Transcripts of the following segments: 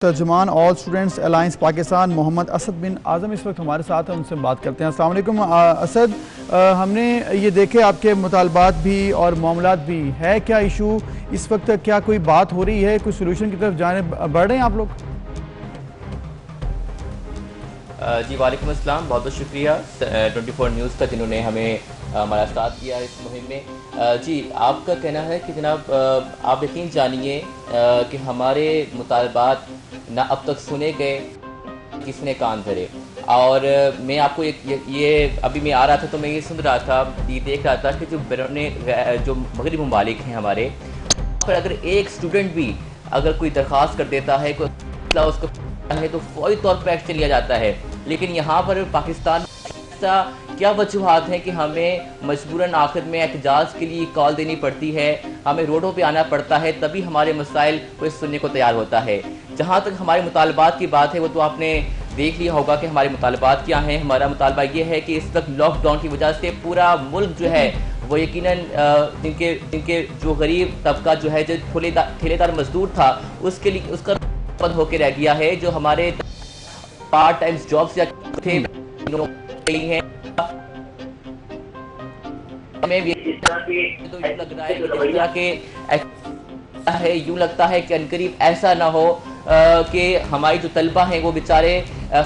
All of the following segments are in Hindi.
तर्जुमान all students alliance Pakistan Mohammad Asad bin Azam इस वक्त हमारे साथ हैं, उनसे बात करते हैं। अस्सलाम वालेकुम असद, हमने ये देखे आपके मुतालबात भी और मामलात भी है, क्या इशू इस वक्त, क्या कोई बात हो रही है, कोई सोल्यूशन की तरफ जाने बढ़ रहे हैं आप लोग? जी वालेकुम अस्सलाम, बहुत बहुत शुक्रिया 24 न्यूज़ का जिन्होंने हमें हमारा साथ किया इस मुहिम में। जी आपका कहना है कि जनाब आप यकीन जानिए कि हमारे मुतालबात ना अब तक सुने गए, किसने कान धरे। और मैं आपको ये अभी मैं आ रहा था तो मैं ये सुन रहा था, ये देख रहा था कि जो मगरबी ममालिक हैं हमारे, पर अगर एक स्टूडेंट भी अगर कोई दरख्वास्त कर देता है, कोई उसको है तो फौरी तौर पर एक्शन लिया जाता है। लेकिन यहाँ पर पाकिस्तान ऐसा क्या वजूहात हैं कि हमें मजबूरन आखिर में एहतजाज के लिए कॉल देनी पड़ती है, हमें रोडों पे आना पड़ता है, तभी हमारे मसाइल कोई सुनने को तैयार होता है। जहाँ तक हमारे मुतालबात की बात है वो तो आपने देख लिया होगा कि हमारे मुतालबात क्या हैं। हमारा मुतालबा ये है कि इस वक्त लॉकडाउन की वजह से पूरा मुल्क जो है वो यकीनन जिनके जो गरीब तबका जो है, जो ठेलेदार मजदूर था, उसके लिए उसका बंद होकर रह गया है। जो हमारे पार्ट टाइम जॉब्स या थे हैं, हमें तो यूँ लग रहा है कि जिस तरह के यूँ लगता है कि अनकरीब ऐसा ना हो कि हमारी जो तलबा हैं वो बेचारे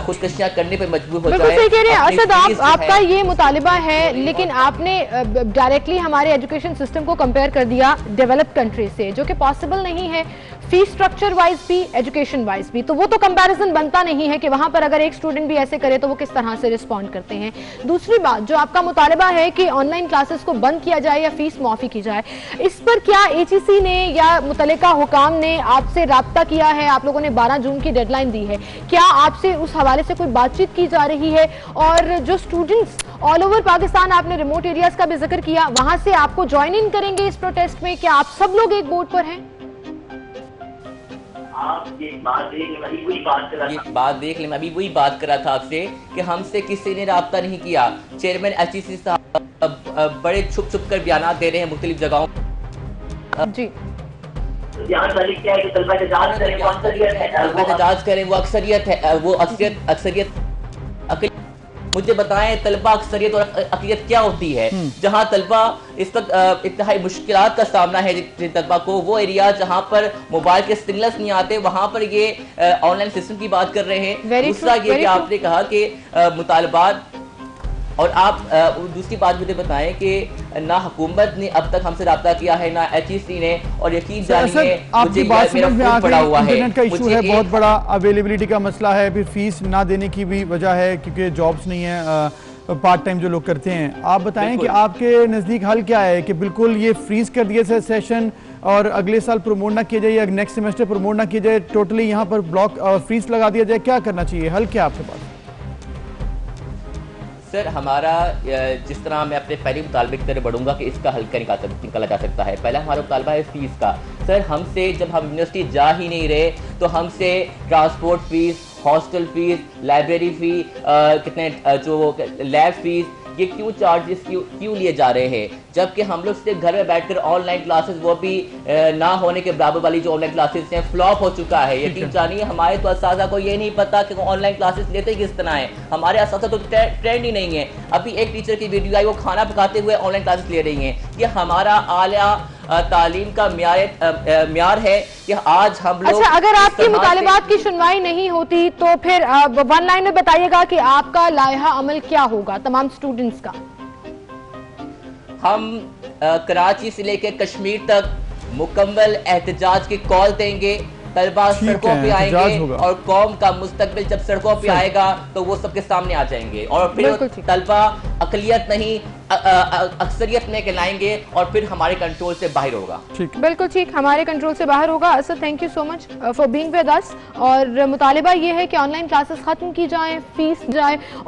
खुदकशियां करने पे मजबूर हो जाए। सही कह रहे हैं असद, आपका ये मुतालिबा है, लेकिन आपने डायरेक्टली हमारे एजुकेशन सिस्टम को कंपेयर कर दिया डेवलप्ड कंट्री से, जो कि पॉसिबल नहीं है, फीस स्ट्रक्चर वाइज भी, एजुकेशन वाइज भी। तो वो तो कंपैरिजन बनता नहीं है कि वहां पर अगर एक स्टूडेंट भी ऐसे करे तो वो किस तरह से रिस्पॉन्ड करते हैं। दूसरी बात, जो आपका मुतालिबा है कि ऑनलाइन क्लासेस को बंद किया जाए या फीस माफी की जाए, इस पर क्या एचईसी ने या मुतल्लिका हुकाम ने आपसे राब्ता किया है? आप लोगों ने 12 जून की डेडलाइन दी है, क्या आपसे उस हवाले से कोई बातचीत की जा रही है? और जो स्टूडेंट्स ऑल ओवर पाकिस्तान, आपने रिमोट एरियाज का भी जिक्र किया, वहां से आपको ज्वाइन इन करेंगे इस प्रोटेस्ट में? क्या आप सब लोग एक बोर्ड पर हैं? ये बात देख ले, मैं अभी वही बात कर रहा था आपसे कि हमसे किसी ने राब्ता नहीं किया। चेयरमैन एचईसी साहब बड़े छुप कर बयान दे रहे हैं मुख्तलिफ जगहों जी। एहतजाज करें, वो अक्सरियत है, वो अक्सरियत मुझे बताएं तलबा अक्सरियत और अक़लियत क्या होती है? जहां तलबा इस वक्त इंतहाई मुश्किलात का सामना है जिन तलबा को, वो एरिया जहां पर मोबाइल के सिग्नल्स नहीं आते, वहां पर ये ऑनलाइन सिस्टम की बात कर रहे हैं। दूसरा ये कि आपने कहा कि मुतालबात, और आप दूसरी बात मुझे बताएं कि ना हुकूमत ने अब तक हमसे राब्ता किया है, ना एचईसी ने। और यकीन जानिए आपकी बात समझ में आ गई, इंटरनेट का इशू है बहुत बड़ा, अवेलेबिलिटी का मसला है, फिर फीस ना देने की भी वजह है क्योंकि जॉब्स नहीं है, पार्ट टाइम जो लोग करते हैं। आप बताएं कि आपके नज़दीक हल क्या है कि बिल्कुल ये फ्रीज कर दिए सेशन और अगले साल प्रमोट ना किया जाए या नेक्स्ट सेमेस्टर प्रमोट ना किया जाए, टोटली यहाँ पर ब्लॉक फ्रीज लगा दिया जाए? क्या करना चाहिए, हल क्या आपके पास? सर हमारा जिस तरह मैं अपने पहले मुतालबे की तरफ बढ़ूंगा कि इसका हल निकाला जा सकता है। पहला हमारा मुतालबा है फीस का। सर हमसे जब हम यूनिवर्सिटी जा ही नहीं रहे तो हमसे transport fees, hostel fees, library fee, कितने जो लैब फीस, ये क्यों चार्जेस क्यों लिए जा रहे हैं? जबकि हम लोग सिर्फ घर में बैठकर ऑनलाइन क्लासेस, वो भी ना होने के बराबर वाली जो ऑनलाइन क्लासेस हैं, फ्लॉप हो चुका है। यकीन जानिए हमारे तो असातिज़ा को ये नहीं पता कि ऑनलाइन क्लासेस लेते किस तरह है। हमारे असातिज़ा तो ट्रेंड ही नहीं है। अभी एक टीचर की वीडियो आई, वो खाना पकाते हुए ऑनलाइन क्लासेस ले रही हैं। ये हमारा आला तालीम का म्यार है कि आज हम लोग। अच्छा, अगर आपके मुतालिबात की सुनवाई नहीं होती तो फिर वन लाइन में बताइएगा कि आपका लायहा अमल क्या होगा तमाम स्टूडेंट्स का? हम कराची से लेकर कश्मीर तक मुकम्मल एहतजाज की कॉल देंगे। तलबा सड़कों पे आएंगे और कौम का मुस्तकबिल जब सड़कों पे आएगा तो वो सबके सामने आ जाएंगे, और फिर तलबा अकलियत नहीं अक्सरियत में कहलाएंगे और फिर हमारे कंट्रोल से बाहर होगा। बिल्कुल ठीक, हमारे कंट्रोल से बाहर होगा। Asad, thank you so much for being with us. और मुतालिबा ये है कि ऑनलाइन क्लासेस खत्म की जाए, फीस जाए।